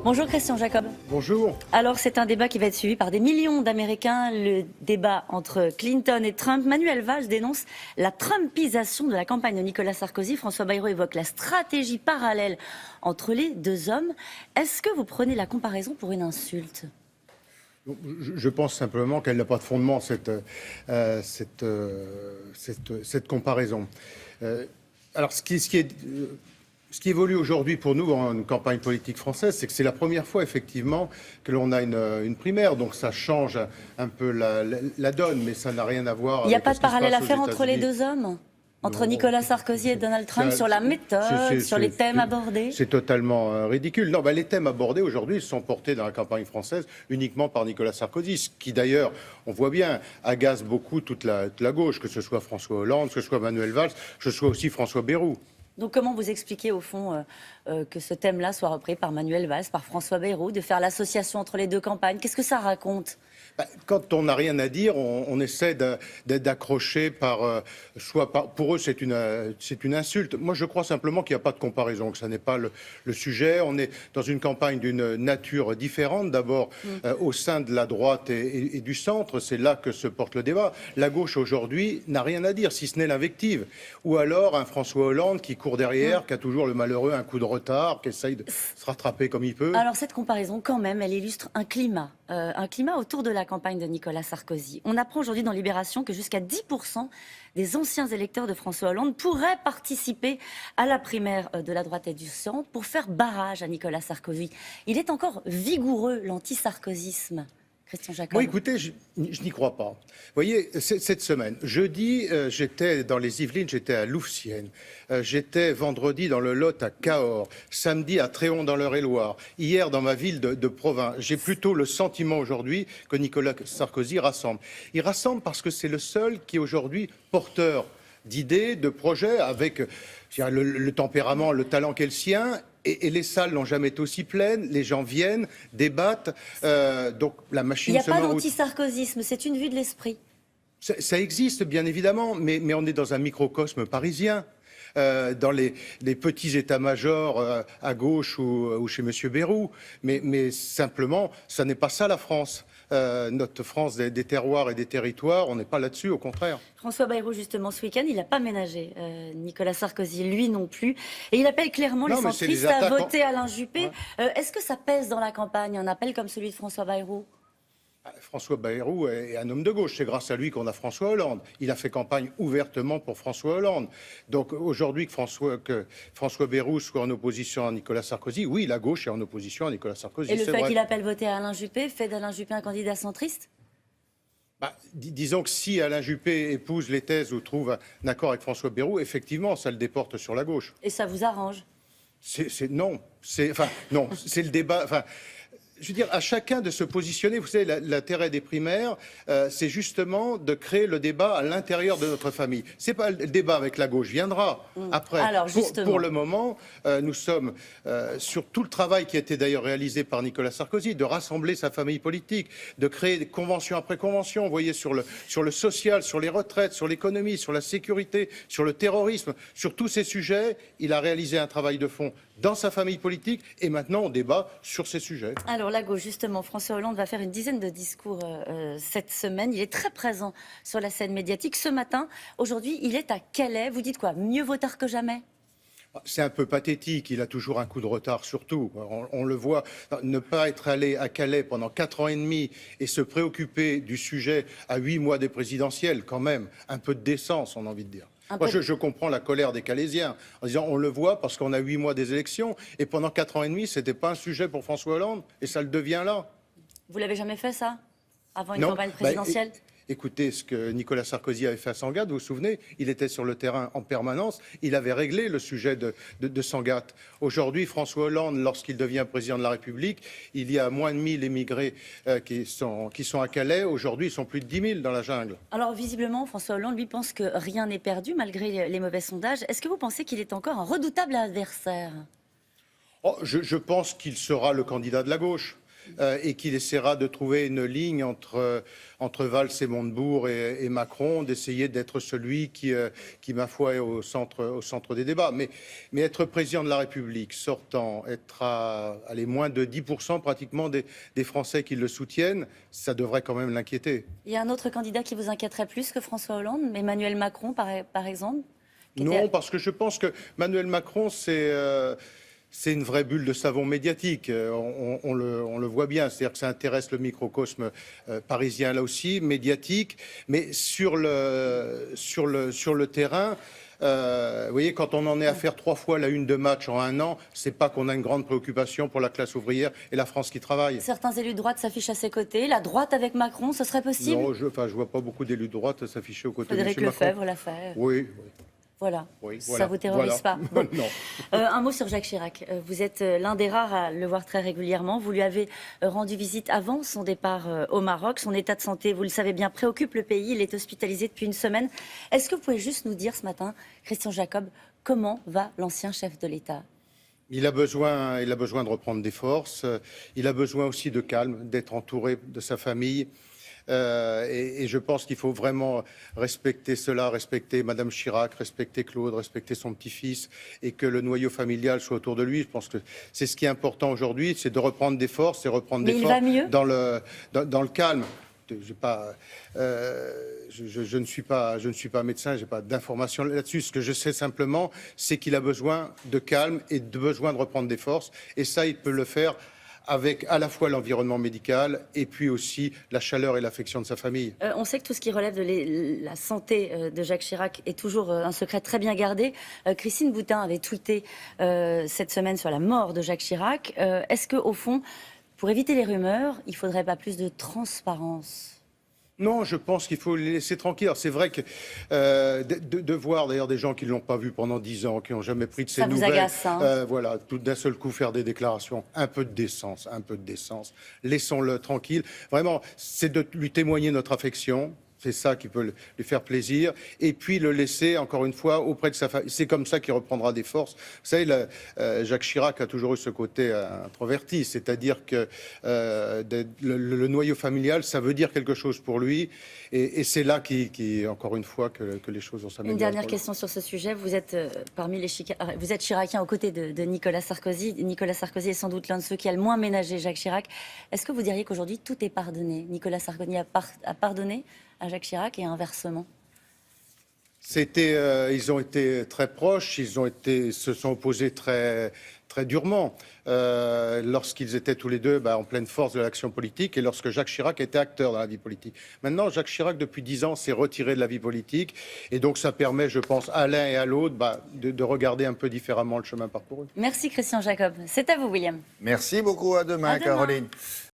Bonjour Christian Jacob. Bonjour. Alors c'est un débat qui va être suivi par des millions d'Américains. Le débat entre Clinton et Trump. Manuel Valls dénonce la Trumpisation de la campagne de Nicolas Sarkozy. François Bayrou évoque la stratégie parallèle entre les deux hommes. Est-ce que vous prenez la comparaison pour une insulte ? Je pense simplement qu'elle n'a pas de fondement, cette comparaison. Alors, ce qui évolue aujourd'hui pour nous en campagne politique française, c'est que c'est la première fois, effectivement, que l'on a une primaire. Donc, ça change un peu la donne, mais ça n'a rien à voir avec. Il n'y a pas de parallèle à faire entre les deux hommes ? Entre Non, Nicolas Sarkozy et Donald Trump sur la méthode, sur les thèmes abordés? C'est totalement ridicule. Non, les thèmes abordés aujourd'hui sont portés dans la campagne française uniquement par Nicolas Sarkozy, ce qui d'ailleurs, on voit bien, agace beaucoup toute la gauche, que ce soit François Hollande, que ce soit Manuel Valls, que ce soit aussi François Bayrou. Donc comment vous expliquez au fond que ce thème-là soit repris par Manuel Valls, par François Bayrou, de faire l'association entre les deux campagnes? Qu'est-ce que ça raconte? Quand on n'a rien à dire, on essaie d'accrocher pour eux, c'est une insulte. Moi, je crois simplement qu'il n'y a pas de comparaison, que ça n'est pas le sujet. On est dans une campagne d'une nature différente. D'abord, au sein de la droite et du centre, c'est là que se porte le débat. La gauche, aujourd'hui, n'a rien à dire, si ce n'est l'invective. Ou alors un François Hollande qui court derrière, qui a toujours le malheureux un coup de retard, qui essaye de se rattraper comme il peut. Alors, cette comparaison, quand même, elle illustre un climat autour de la campagne de Nicolas Sarkozy. On apprend aujourd'hui dans Libération que jusqu'à 10% des anciens électeurs de François Hollande pourraient participer à la primaire de la droite et du centre pour faire barrage à Nicolas Sarkozy. Il est encore vigoureux, l'anti-sarkozysme, Christian Jacob? Oui, écoutez, je n'y crois pas. Vous voyez, cette semaine, jeudi, j'étais dans les Yvelines, j'étais à Louvciennes. J'étais vendredi dans le Lot à Cahors, samedi à Tréon dans l'Eure-et-Loire, hier dans ma ville de Provins. J'ai plutôt le sentiment aujourd'hui que Nicolas Sarkozy rassemble. Il rassemble parce que c'est le seul qui est aujourd'hui porteur d'idées, de projets, avec le tempérament, le talent qu'est le sien. Et les salles n'ont jamais été aussi pleines, les gens viennent, débattent, donc la machine se met en route. Il n'y a pas d'anti-sarkozysme, c'est une vue de l'esprit. Ça existe, bien évidemment, mais on est dans un microcosme parisien. Dans les petits états-majors à gauche ou chez M. Bayrou. Mais simplement, ça n'est pas ça la France. Notre France des terroirs et des territoires, on n'est pas là-dessus, au contraire. François Bayrou, justement, ce week-end, il n'a pas ménagé Nicolas Sarkozy, lui non plus. Et il appelle clairement les centristes à voter Alain Juppé. Ouais. Est-ce que ça pèse dans la campagne, un appel comme celui de François Bayrou? François Bayrou est un homme de gauche. C'est grâce à lui qu'on a François Hollande. Il a fait campagne ouvertement pour François Hollande. Donc aujourd'hui, que François Bayrou soit en opposition à Nicolas Sarkozy, oui, la gauche est en opposition à Nicolas Sarkozy. Et le fait qu'il appelle voter Alain Juppé fait d'Alain Juppé un candidat centriste? Disons que si Alain Juppé épouse les thèses ou trouve un accord avec François Bayrou, effectivement, ça le déporte sur la gauche. Et ça vous arrange? Non, c'est le débat. Je veux dire, à chacun de se positionner. Vous savez, l'intérêt des primaires, c'est justement de créer le débat à l'intérieur de notre famille. C'est pas le débat avec la gauche, viendra après. Alors, pour le moment, nous sommes sur tout le travail qui a été d'ailleurs réalisé par Nicolas Sarkozy, de rassembler sa famille politique, de créer des conventions après conventions. Vous voyez, sur le social, sur les retraites, sur l'économie, sur la sécurité, sur le terrorisme, sur tous ces sujets, il a réalisé un travail de fond dans sa famille politique et maintenant on débat sur ces sujets. Alors la gauche, justement, François Hollande va faire une dizaine de discours cette semaine. Il est très présent sur la scène médiatique. Ce matin, aujourd'hui, il est à Calais. Vous dites quoi? Mieux vaut tard que jamais? C'est un peu pathétique, il a toujours un coup de retard surtout. On le voit, ne pas être allé à Calais pendant 4 ans et demi et se préoccuper du sujet à 8 mois des présidentielles, quand même, un peu de décence, on a envie de dire. Moi, je comprends la colère des Calaisiens en disant on le voit parce qu'on a 8 mois des élections et pendant 4 ans et demi, c'était pas un sujet pour François Hollande et ça le devient là. Vous l'avez jamais fait ça avant une campagne présidentielle? Écoutez ce que Nicolas Sarkozy avait fait à Sangatte, vous vous souvenez? Il était sur le terrain en permanence, il avait réglé le sujet de Sangatte. Aujourd'hui, François Hollande, lorsqu'il devient président de la République, il y a moins de 1000 émigrés qui sont à Calais. Aujourd'hui, ils sont plus de 10 000 dans la jungle. Alors visiblement, François Hollande, lui, pense que rien n'est perdu malgré les mauvais sondages. Est-ce que vous pensez qu'il est encore un redoutable adversaire? Je pense qu'il sera le candidat de la gauche. et qu'il essaiera de trouver une ligne entre Valls et Montebourg et Macron, d'essayer d'être celui qui, ma foi, est au centre des débats. Mais être président de la République sortant, être à moins de 10% pratiquement des Français qui le soutiennent, ça devrait quand même l'inquiéter. Il y a un autre candidat qui vous inquiéterait plus que François Hollande, Emmanuel Macron par exemple? Non, parce que je pense que Emmanuel Macron, c'est une vraie bulle de savon médiatique. On le voit bien, c'est-à-dire que ça intéresse le microcosme parisien là aussi, médiatique, mais sur le terrain. Vous voyez, quand on en est à faire 3 fois la une de match en 1 an, c'est pas qu'on a une grande préoccupation pour la classe ouvrière et la France qui travaille. Certains élus de droite s'affichent à ses côtés. La droite avec Macron, ce serait possible? Non, je vois pas beaucoup d'élus de droite s'afficher aux côtés de M. Macron. Frédéric Lefebvre l'a fait. Oui. Voilà, oui, ça vous terrorise pas. Non. Un mot sur Jacques Chirac. Vous êtes l'un des rares à le voir très régulièrement. Vous lui avez rendu visite avant son départ au Maroc. Son état de santé, vous le savez bien, préoccupe le pays. Il est hospitalisé depuis une semaine. Est-ce que vous pouvez juste nous dire ce matin, Christian Jacob, comment va l'ancien chef de l'État ? Il a besoin de reprendre des forces. Il a besoin aussi de calme, d'être entouré de sa famille. Et je pense qu'il faut vraiment respecter cela, respecter Madame Chirac, respecter Claude, respecter son petit-fils, et que le noyau familial soit autour de lui. Je pense que c'est ce qui est important aujourd'hui, c'est de reprendre des forces, et reprendre des forces dans le calme. Je ne suis pas médecin, je n'ai pas d'informations là-dessus. Ce que je sais simplement, c'est qu'il a besoin de calme et besoin de reprendre des forces. Et ça, il peut le faire avec à la fois l'environnement médical et puis aussi la chaleur et l'affection de sa famille. On sait que tout ce qui relève de la santé de Jacques Chirac est toujours un secret très bien gardé. Christine Boutin avait tweeté cette semaine sur la mort de Jacques Chirac. Est-ce qu'au fond, pour éviter les rumeurs, il ne faudrait pas plus de transparence ? Non, je pense qu'il faut les laisser tranquilles. C'est vrai que de voir d'ailleurs des gens qui ne l'ont pas vu pendant 10 ans, qui n'ont jamais pris de ses nouvelles, agace, hein. voilà, tout d'un seul coup faire des déclarations, un peu de décence. Laissons-le tranquille. Vraiment, c'est de lui témoigner notre affection. C'est ça qui peut lui faire plaisir. Et puis le laisser, encore une fois, auprès de sa famille. C'est comme ça qu'il reprendra des forces. Vous savez, Jacques Chirac a toujours eu ce côté introverti. C'est-à-dire que le noyau familial, ça veut dire quelque chose pour lui. Et c'est là, encore une fois, que les choses vont s'améliorer. Une dernière question sur ce sujet. Vous êtes vous êtes chiracien aux côtés de Nicolas Sarkozy. Nicolas Sarkozy est sans doute l'un de ceux qui a le moins ménagé Jacques Chirac. Est-ce que vous diriez qu'aujourd'hui, tout est pardonné ? Nicolas Sarkozy a pardonné à Jacques Chirac et inversement? Ils ont été très proches, se sont opposés très, très durement lorsqu'ils étaient tous les deux en pleine force de l'action politique et lorsque Jacques Chirac était acteur dans la vie politique. Maintenant, Jacques Chirac, depuis 10 ans, s'est retiré de la vie politique et donc ça permet, je pense, à l'un et à l'autre de regarder un peu différemment le chemin parcouru. Merci Christian Jacob. C'est à vous, William. Merci beaucoup. À demain, Caroline.